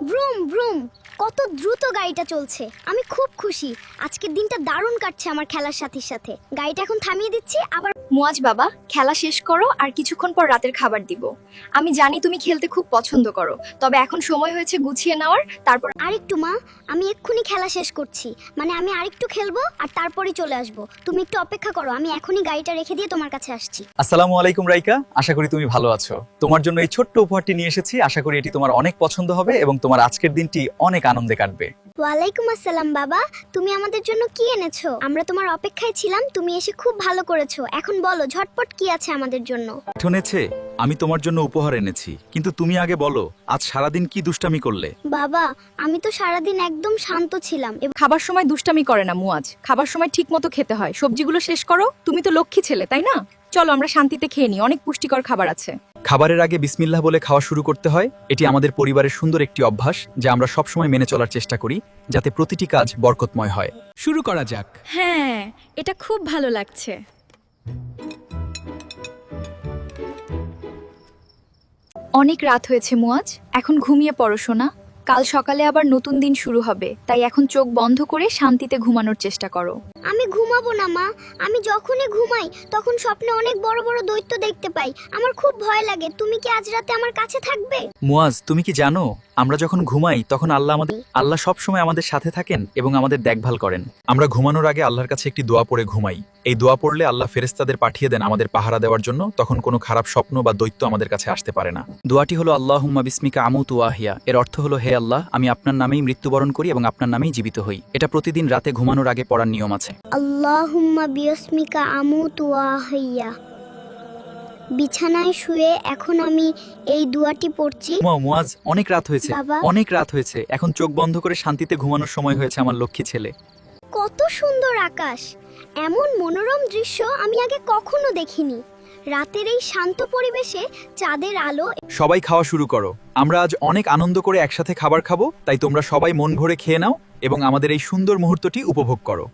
Vroom vroom, কত দ্রুত গাড়িটা চলছে। আমি খুব খুশি, আজকের দিনটা দারুণ কাটছে আমার খেলার সাথীর সাথে। গাড়িটা এখন থামিয়ে দিচ্ছি, আবার মুয়াজ বাবা, খেলা শেষ করো আর কিছুক্ষণ পর রাতের খাবার দিব। আমি জানি তুমি খেলতে খুব পছন্দ করো, তবে এখন সময় হয়েছে গুছিয়ে নেওয়ার। তারপর আরেকটু মা, আমি এক্ষুনি খেলা শেষ করছি, মানে আমি আরেকটু খেলবো আর তারপরেই চলে আসবো। তুমি একটু অপেক্ষা করো, আমি এখনই গাড়িটা রেখে দিয়ে তোমার কাছে আসছি। আসসালামু আলাইকুম রাইকা, আশা করি তুমি ভালো আছো। তোমার জন্য এই ছোট্ট উপহারটি নিয়ে এসেছি, আশা করি এটি তোমার অনেক পছন্দ হবে এবং তোমার আজকের দিনটি অনেক আনন্দে কাটবে। ওয়ালাইকুম আসসালাম বাবা, তুমি আমাদের জন্য কি এনেছো? আমরা তোমার অপেক্ষায় ছিলাম, তুমি এসে খুব ভালো করেছো। এখন বলো ঝটপট কি আছে আমাদের জন্য। শুনেছে, আমি তোমার জন্য উপহার এনেছি, কিন্তু তুমি আগে বলো আজ সারাদিন কি দুষ্টামি করলে। বাবা, আমি তো সারাদিন একদম শান্ত ছিলাম। খাবার সময় দুষ্টামি করে না মুয়াজ, খাবার সময় ঠিক মতো খেতে হয়। সবজিগুলো শেষ করো, তুমি তো লক্ষ্মী ছেলে তাই না? চলো আমরা শান্তিতে খেয়ে নিই, অনেক পুষ্টিকর খাবার আছে। খাবারের আগে বিসমিল্লাহ বলে খাওয়া শুরু করতে হয়। এটি আমাদের পরিবারের সুন্দর একটি অভ্যাস, যা আমরা সবসময় মেনে চলার চেষ্টা করি, যাতে প্রতিটি কাজ বরকতময় হয়। শুরু করা যাক। হ্যাঁ, এটা খুব ভালো লাগছে। অনেক রাত হয়েছে মুয়াজ, এখন ঘুমিয়ে পড়ো সোনা। কাল সকালে আবার নতুন দিন শুরু হবে, তাই এখন চোখ বন্ধ করে শান্তিতে ঘুমানোর চেষ্টা করো। আমি ঘুমাবো না মা, আমি যখনই ঘুমাই তখন স্বপ্নে অনেক বড় বড় দৈত্য দেখতে পাই। আমার খুব ভয় লাগে। তুমি কি আজ রাতে আমার কাছে থাকবে? মুয়াজ, তুমি কি জানো আমরা যখন ঘুমাই তখন আল্লাহ সব সময় আমাদের সাথে থাকেন এবং আমাদের দেখভাল করেন। আমরা ঘুমানোর আগে আল্লাহর কাছে একটি দোয়া পড়ে ঘুমাই। এই দোয়া পড়লে আল্লাহ ফেরেশতাদের পাঠিয়ে দেন আমাদের পাহারা দেওয়ার জন্য, তখন কোনো খারাপ স্বপ্ন বা দৈত্য আমাদের কাছে আসতে পারে না। দোয়াটি হলো আল্লাহুম্মা বিসমিকা আমুতু ওয়া আহিয়া। এর অর্থ হলো, হে আল্লাহ, আমি আপনার নামেই মৃত্যুবরণ করি এবং আপনার নামেই জীবিত হই। এটা প্রতিদিন রাতে ঘুমানোর আগে পড়ার নিয়ম আছে। আল্লাহুম্মা বিসমিকা আমুতু ওয়া আহইয়া। বিছানায় শুয়ে এখন আমি এই দুয়াটি পড়ছি। মুয়াজ, অনেক রাত হয়েছে, বাবা। অনেক রাত হয়েছে, এখন চোখ বন্ধ করে শান্তিতে ঘুমানোর সময় হয়েছে আমার লক্ষ্মী ছেলে। কত সুন্দর আকাশ! এমন মনোরম দৃশ্য আমি আগে কখনো দেখিনি। রাতের এই শান্ত পরিবেশে চাঁদের আলো। সবাই খাওয়া শুরু করো, আমরা আজ অনেক আনন্দ করে একসাথে খাবার খাবো, তাই তোমরা সবাই মন ভরে খেয়ে নাও এবং আমাদের এই সুন্দর মুহূর্তটি উপভোগ করো।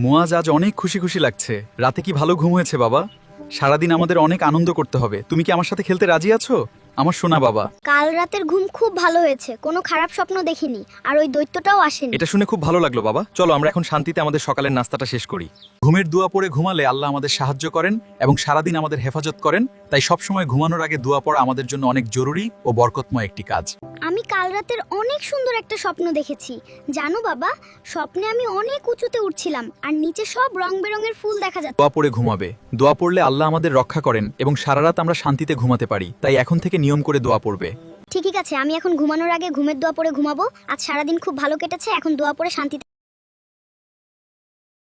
মুয়াজ, আজ অনেক খুশি খুশি লাগছে। রাতে কি ভালো ঘুম হয়েছে বাবা? সারাদিন আমাদের অনেক আনন্দ করতে হবে। তুমি কি আমার সাথে খেলতে রাজি আছো আমার সোনা বাবা? কাল রাতের ঘুম খুব ভালো হয়েছে, কোনো খারাপ স্বপ্ন দেখিনি, আর ওই দৈত্যটাও আসেনি। এটা শুনে খুব ভালো লাগলো বাবা। চলো আমরা এখন শান্তিতে আমাদের সকালের নাস্তাটা শেষ করি। ঘুমের দোয়া পড়ে ঘুমালে আল্লাহ আমাদের সাহায্য করেন এবং সারাদিন আমাদের হেফাজত করেন, তাই সবসময় ঘুমানোর আগে দোয়া পড়া আমাদের জন্য অনেক জরুরি ও বরকতময় একটি কাজ। আমি কাল রাতের অনেক সুন্দর একটা স্বপ্ন দেখেছি। জানো বাবা, স্বপ্নে আমি অনেক উঁচুতে উঠছিলাম আর নিচে সব রং বেরঙের ফুল দেখা যাচ্ছে। দোয়া পড়ে ঘুমাবে। দোয়া পড়লে আল্লাহ আমাদের রক্ষা করেন এবং সারা রাত আমরা শান্তিতে ঘুমাতে পারি, তাই এখন থেকে নিয়ম করে দোয়া পড়বে। ঠিক আছে, আমি এখন ঘুমানোর আগে ঘুমের দোয়া পড়ে ঘুমাবো। আজ সারাদিন খুব ভালো কেটেছে, এখন দোয়া পড়ে শান্তিতে